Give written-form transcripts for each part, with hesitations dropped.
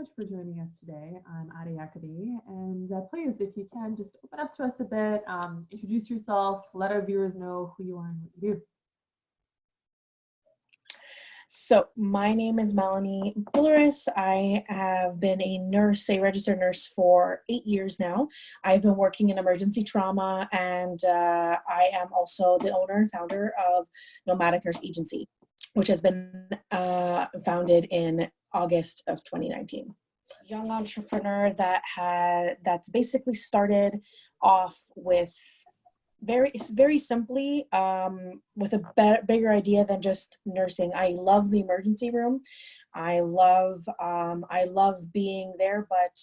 much for joining us today. I'm Adi Yakabi, and please, if you can, just open up to us a bit, introduce yourself, let our viewers know who you are and what you do. So my name is Melanie Boulerice. I have been a registered nurse for 8 years now. I've been working in emergency trauma, and I am also the owner and founder of Nomadic Nurse Agency, which has been founded in August of 2019. Young entrepreneur that's basically started off with very simply with a bigger idea than just nursing. I love the emergency room. I love being there, but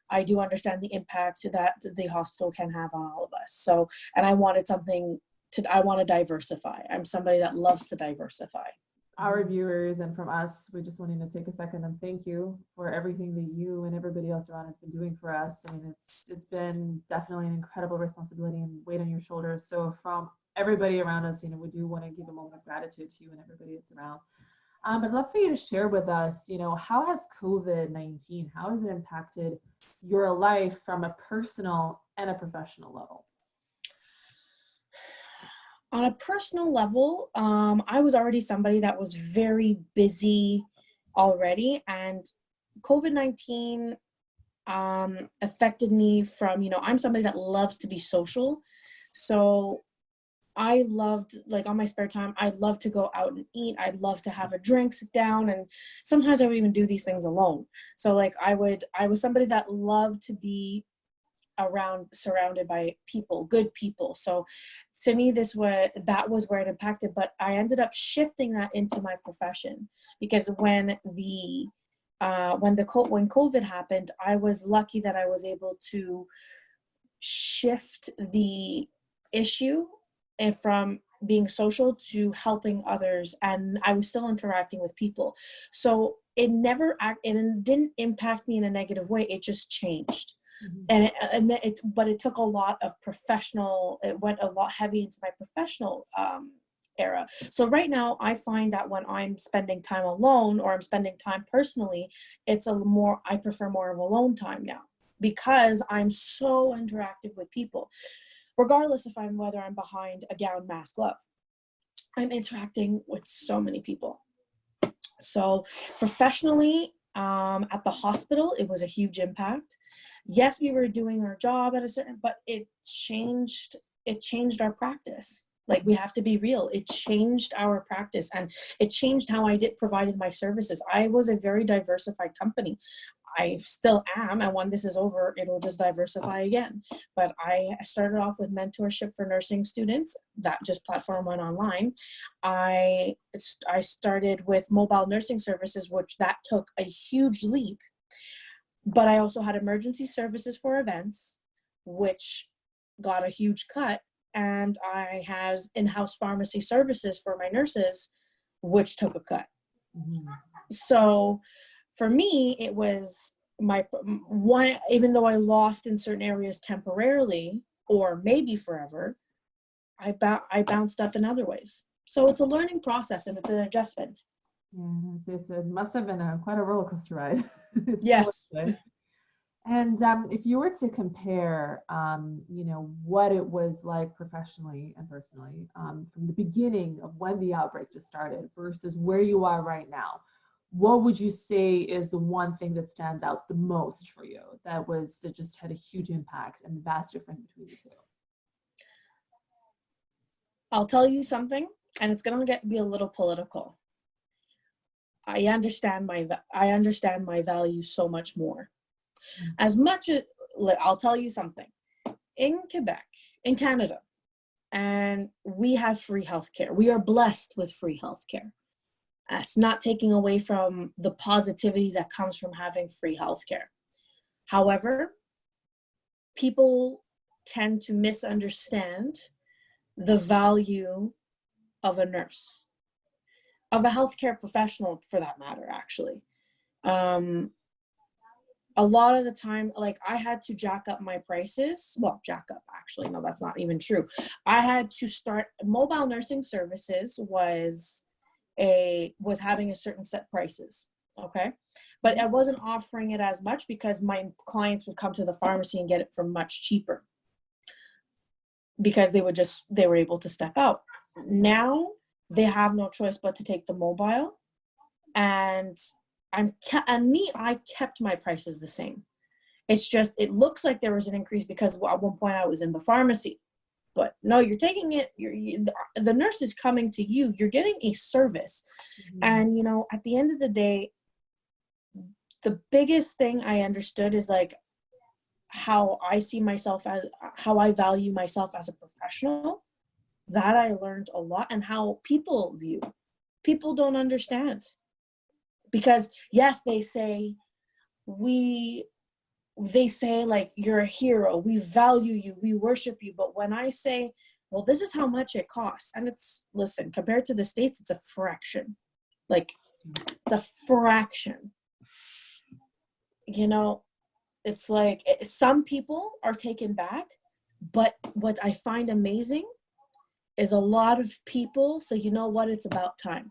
I do understand the impact that the hospital can have on all of us. So, and I want to diversify. I'm somebody that loves to diversify. Our viewers and from us, we just wanted to take a second and thank you for everything that you and everybody else around has been doing for us. I mean, it's been definitely an incredible responsibility and weight on your shoulders. So from everybody around us, we do want to give a moment of gratitude to you and everybody that's around. I'd love for you to share with us, how has COVID-19, how has it impacted your life from a personal and a professional level? On a personal level, I was already somebody that was very busy already, and COVID-19 affected me from, I'm somebody that loves to be social. So I loved, on my spare time, I'd love to go out and eat. I'd love to have a drink, sit down, and sometimes I would even do these things alone. So I was somebody that loved to be surrounded by people, good people. So to me, that was where it impacted, but I ended up shifting that into my profession, because when COVID happened, I was lucky that I was able to shift the issue from being social to helping others, and I was still interacting with people. So it didn't impact me in a negative way. It just changed. Mm-hmm. But it took a lot of it went a lot heavy into my professional era. So right now I find that when I'm spending time alone or I'm spending time personally, I prefer more of alone time now, because I'm so interactive with people. Regardless if whether I'm behind a gown, mask, glove, I'm interacting with so many people. So professionally, at the hospital, it was a huge impact. Yes, we were doing our job but it changed our practice. We have to be real. It changed our practice, and it changed how I provided my services. I was a very diversified company. I still am, and when this is over, it'll just diversify again. But I started off with mentorship for nursing students. That just platform went online. I started with mobile nursing services, which that took a huge leap. But I also had emergency services for events, which got a huge cut. And I had in-house pharmacy services for my nurses, which took a cut. Mm-hmm. So for me, it was even though I lost in certain areas temporarily, or maybe forever, I bounced up in other ways. So it's a learning process, and it's an adjustment. Yeah, it must have been quite a roller coaster ride. Yes. And if you were to compare, what it was like professionally and personally from the beginning of when the outbreak just started versus where you are right now, what would you say is the one thing that stands out the most for you that just had a huge impact and the vast difference between the two? I'll tell you something, and it's going to be a little political. I understand my value so much more. As much as, I'll tell you something. In Quebec, in Canada, and we have free healthcare. We are blessed with free healthcare. That's not taking away from the positivity that comes from having free healthcare. However, people tend to misunderstand the value of a nurse, of a healthcare professional for that matter, actually. A lot of the time, I had to jack up my prices. Well, actually, no, that's not even true. I had to start, mobile nursing services was having a certain set prices. Okay. But I wasn't offering it as much because my clients would come to the pharmacy and get it for much cheaper because they were able to step out. Now they have no choice but to take the mobile, and I kept my prices the same. It's just, it looks like there was an increase because at one point I was in the pharmacy, but no, you're taking it, the nurse is coming to you, you're getting a service. And, you know, at the end of the day, the biggest thing I understood is like how I see myself as, how I value myself as a professional. That I learned a lot, and how people view. People don't understand. Because yes, they say like, you're a hero, we value you, we worship you. But when I say, well, this is how much it costs, and it's, listen, compared to the States, it's a fraction. Like, it's a fraction. You know, it's like, some people are taken back, but what I find amazing is a lot of people say, you know what, it's about time.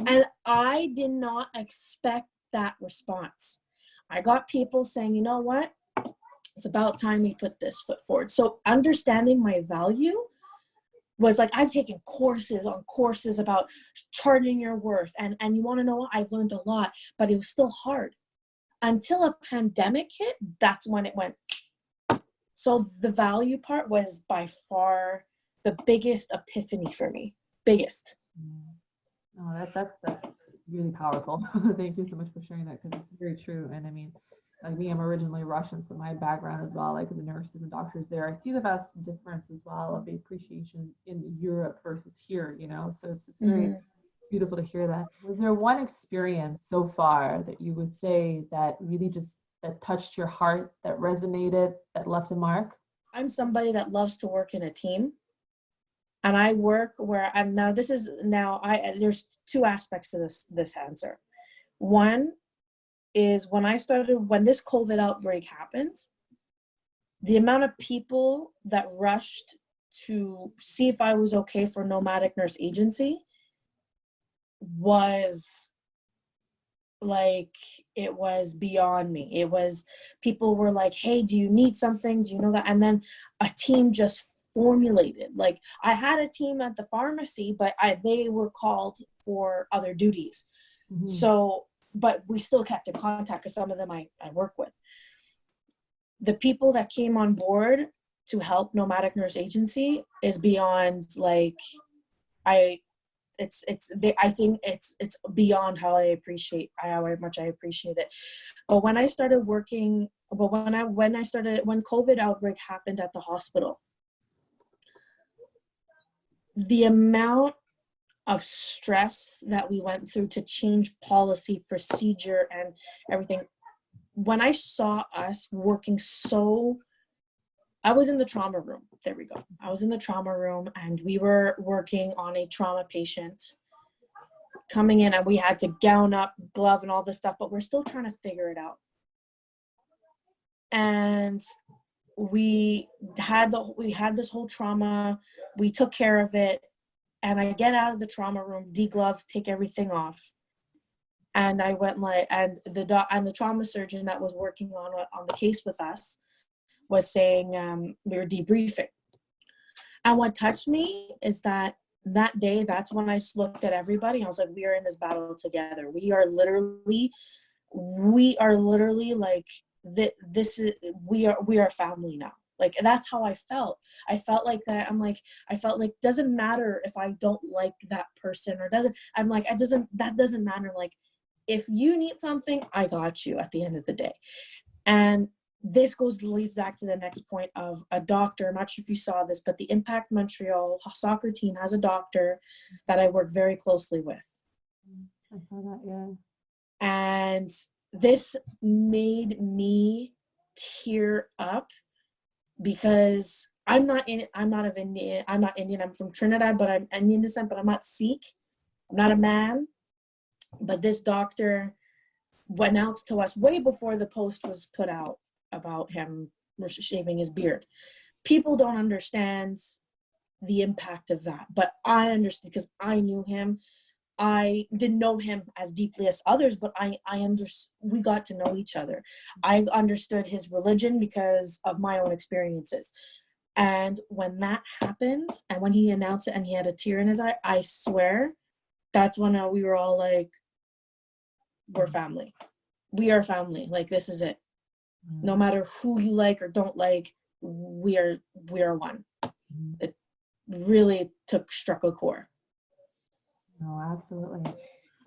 And I did not expect that response. I got people saying, you know what, it's about time we put this foot forward. So understanding my value was like, I've taken courses on courses about charting your worth. And you want to know what? I've learned a lot, but it was still hard. Until a pandemic hit, that's when it went. So the value part was by far the biggest epiphany for me. Biggest. Oh, that's really powerful. Thank you so much for sharing that, because it's very true. And I mean, like me, I'm originally Russian, so my background as well, like the nurses and doctors there, I see the vast difference as well of the appreciation in Europe versus here, you know, so it's very beautiful to hear that. Was there one experience so far that you would say that really just, that touched your heart, that resonated, that left a mark? I'm somebody that loves to work in a team. And I work where I'm now, there's two aspects to this answer. One is when this COVID outbreak happened, the amount of people that rushed to see if I was okay for Nomadic Nurse Agency was like, it was beyond me. It was, people were like, hey, do you need something? Do you know that? And then a team just formulated. Like, I had a team at the pharmacy, but they were called for other duties. So, but we still kept in contact because some of them I work with. The people that came on board to help Nomadic Nurse Agency is beyond, like, I think it's beyond how much I appreciate it. But when I started working, when COVID outbreak happened at the hospital, the amount of stress that we went through to change policy, procedure, and everything. When I saw us working I was in the trauma room. There we go. I was in the trauma room, and we were working on a trauma patient coming in, and we had to gown up, glove, and all this stuff, but we're still trying to figure it out. And we had this whole trauma. We took care of it. And I get out of the trauma room, deglove, take everything off. And I went and the trauma surgeon that was working on the case with us was saying, we were debriefing. And what touched me is that day, that's when I looked at everybody. I was like, we are in this battle together. We are literally like, we are family now. Like, that's how I felt. I felt like that. I felt like, doesn't matter if I don't like that person or that doesn't matter. Like, if you need something, I got you at the end of the day. And this leads back to the next point of a doctor. I'm not sure if you saw this, but the Impact Montreal soccer team has a doctor that I work very closely with. I saw that, yeah. And this made me tear up because I'm not Indian. I'm from Trinidad, but I'm Indian descent, but I'm not Sikh. I'm not a man. But this doctor announced to us way before the post was put out about him shaving his beard. People don't understand the impact of that, but I understand because I knew him. I didn't know him as deeply as others, but we got to know each other. I understood his religion because of my own experiences. And when that happened, and when he announced it and he had a tear in his eye, I swear that's when we were all like, we're family. We are family. Like, this is it. No matter who you like or don't like, we are one. It really struck a core. No, absolutely.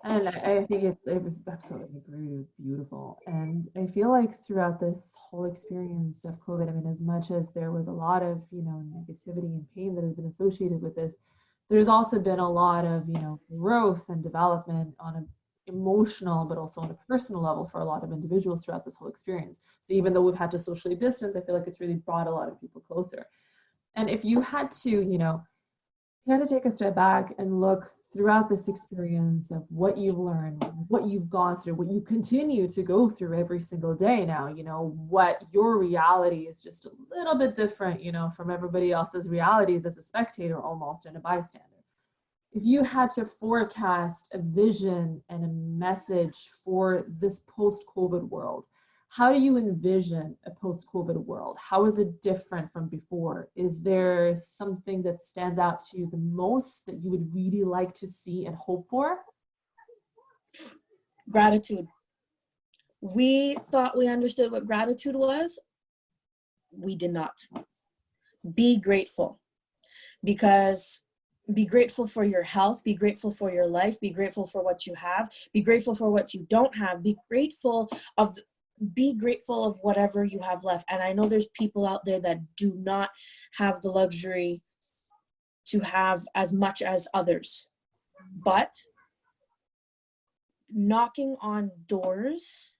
And I think it was absolutely great. It was beautiful. And I feel like throughout this whole experience of COVID, I mean, as much as there was a lot of, negativity and pain that has been associated with this, there's also been a lot of, growth and development on an emotional, but also on a personal level for a lot of individuals throughout this whole experience. So even though we've had to socially distance, I feel like it's really brought a lot of people closer. And if you had to, you had to take a step back and look throughout this experience of what you've learned, what you've gone through, what you continue to go through every single day now, what your reality is just a little bit different, from everybody else's realities as a spectator almost and a bystander. If you had to forecast a vision and a message for this post-COVID world, how do you envision a post-COVID world? How is it different from before? Is there something that stands out to you the most that you would really like to see and hope for? Gratitude. We thought we understood what gratitude was. We did not. Be grateful, because be grateful for your health, be grateful for your life, be grateful for what you have, be grateful for what you don't have, be grateful of whatever you have left. And I know there's people out there that do not have the luxury to have as much as others, but knocking on doors,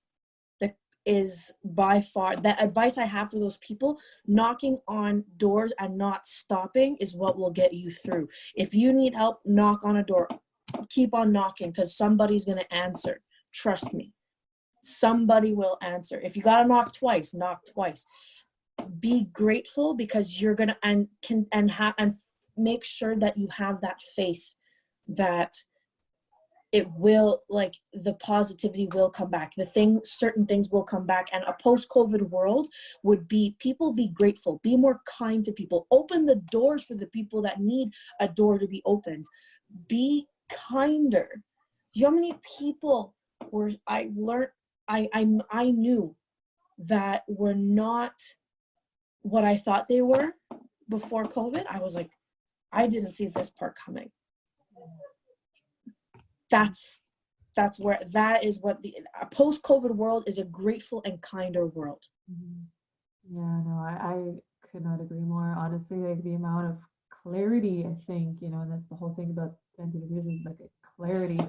that is by far the advice I have for those people. Knocking on doors and not stopping is what will get you through. If you need help, knock on a door, keep on knocking, because somebody's going to answer. Trust me. Somebody will answer. If you got to knock twice, knock twice. Be grateful, because you're going to and make sure that you have that faith that it will, like, the positivity will come back. Certain things will come back. And a post-COVID world would be, people be grateful, be more kind to people, open the doors for the people that need a door to be opened, be kinder. You know how many people were I knew that were not what I thought they were before COVID? I was like, I didn't see this part coming. That's where, that is what a post-COVID world is, a grateful and kinder world. Yeah, no, I could not agree more. Honestly, like the amount of clarity, I think, and that's the whole thing about Venti Venti is like a clarity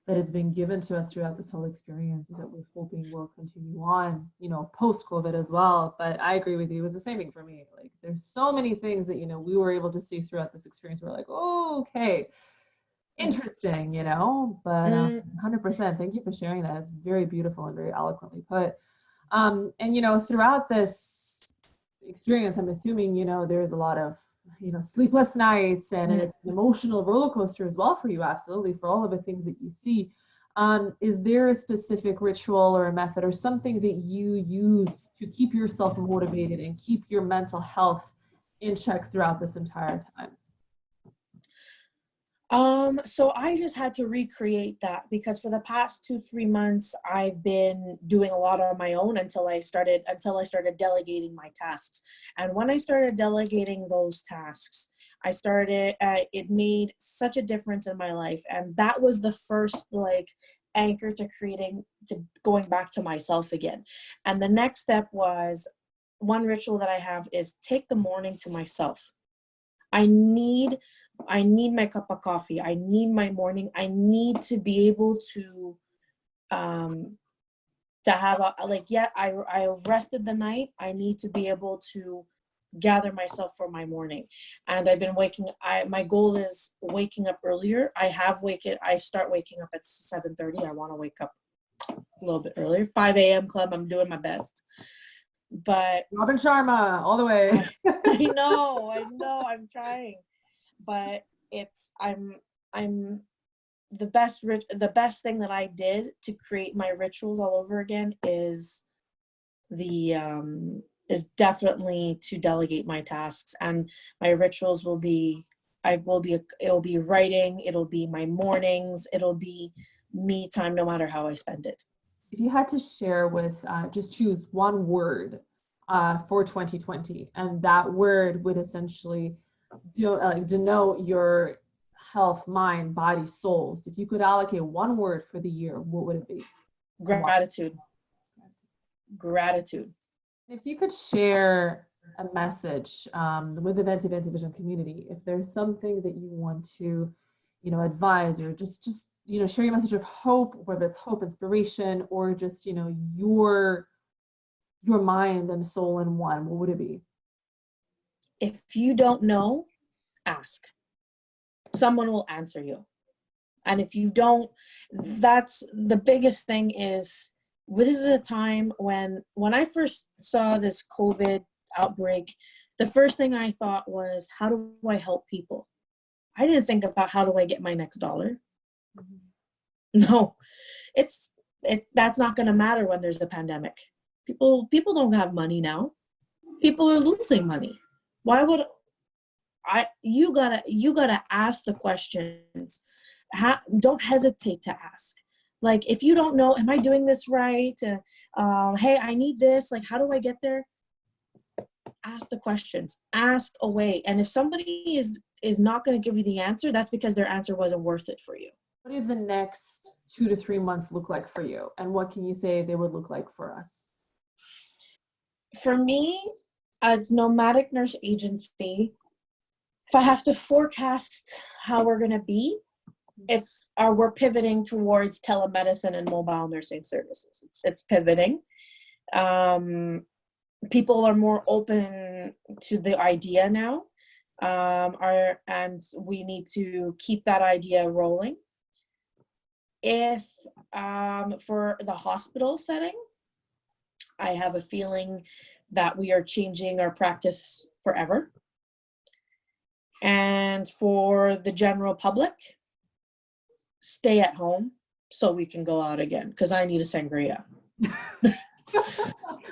that has been given to us throughout this whole experience that we're hoping will continue on, post-COVID as well. But I agree with you. It was the same thing for me. Like, there's so many things that, we were able to see throughout this experience. We're like, oh, okay, interesting, but 100%. Thank you for sharing that. It's very beautiful and very eloquently put. And, throughout this experience, I'm assuming, there's a lot of, sleepless nights, and it's an emotional roller coaster as well for you. Absolutely. For all of the things that you see. Is there a specific ritual or a method or something that you use to keep yourself motivated and keep your mental health in check throughout this entire time? So I just had to recreate that, because for the past 2-3 months, I've been doing a lot on my own until I started delegating my tasks. And when I started delegating those tasks, it made such a difference in my life. And that was the first, anchor to going back to myself again. And the next step was, one ritual that I have is take the morning to myself. I need my cup of coffee. I need my morning. I need to be able to have I've rested the night. I need to be able to gather myself for my morning. And I've been my goal is waking up earlier. I start waking up at 7:30. I want to wake up a little bit earlier. 5 a.m. club. I'm doing my best. But Robin Sharma, all the way. I know, I'm trying. But I'm the best thing that I did to create my rituals all over again is definitely to delegate my tasks, and my rituals will be it'll be writing, it'll be my mornings, it'll be me time no matter how I spend it. If you had to share with, just choose one word for 2020, and that word would essentially denote your health, mind, body, soul. So if you could allocate one word for the year, what would it be? Gratitude. Gratitude. If you could share a message with the Venti Venti Vision community, if there's something that you want to, advise, or just share your message of hope, whether it's hope, inspiration, or just your mind and soul in one, what would it be? If you don't know, ask. Someone will answer you. And if you don't, that's the biggest thing. Is this is a time when I first saw this COVID outbreak, the first thing I thought was, how do I help people? I didn't think about how do I get my next dollar. No, that's not going to matter when there's a pandemic. People don't have money now. People are losing money. Why would you gotta ask the questions. Don't hesitate to ask. Like, if you don't know, am I doing this right? Hey, I need this. Like, how do I get there? Ask the questions. Ask away. And if somebody is not going to give you the answer, that's because their answer wasn't worth it for you. What do the next 2 to 3 months look like for you? And what can you say they would look like for us? For me, as Nomadic Nurse Agency, if I have to forecast how we're going to be, we're pivoting towards telemedicine and mobile nursing services. It's pivoting. People are more open to the idea now, and we need to keep that idea rolling. If for the hospital setting, I have a feeling that we are changing our practice forever. And for the general public, stay at home so we can go out again, because I need a sangria.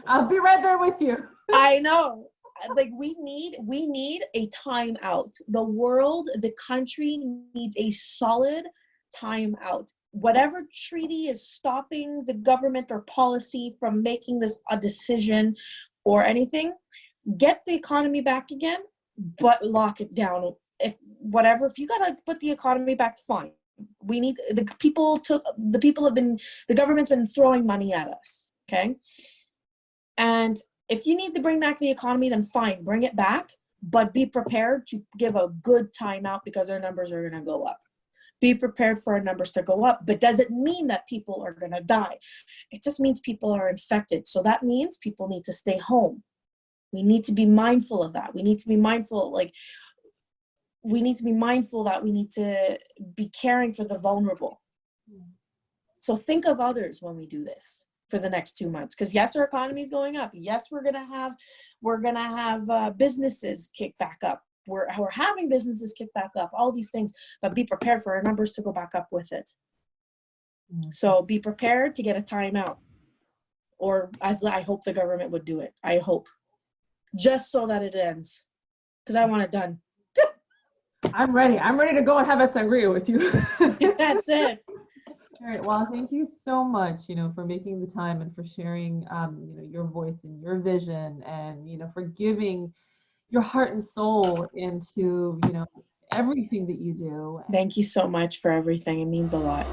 I'll be right there with you. I know. Like, we need a time out. The world, the country needs a solid time out. Whatever treaty is stopping the government or policy from making this a decision or anything, get the economy back again, but lock it down. If you gotta put the economy back, fine. We need the government's been throwing money at us. Okay. And if you need to bring back the economy, then fine, bring it back, but be prepared to give a good timeout, because our numbers are going to go up. Be prepared for our numbers to go up, but doesn't mean that people are going to die. It just means people are infected. So that means people need to stay home. We need to be mindful of that. We need to be mindful, that we need to be caring for the vulnerable. So think of others when we do this for the next 2 months, because yes, our economy is going up. Yes, we're gonna have businesses kick back up. We're having businesses kick back up. All these things, but be prepared for our numbers to go back up with it. So be prepared to get a timeout, or as I hope the government would do it. I hope, just so that it ends, because I want it done. I'm ready. I'm ready to go and have a sangria with you. That's it. All right. Well, thank you so much, for making the time and for sharing, your voice and your vision, and, for giving your heart and soul into, everything that you do. Thank you so much for everything. It means a lot.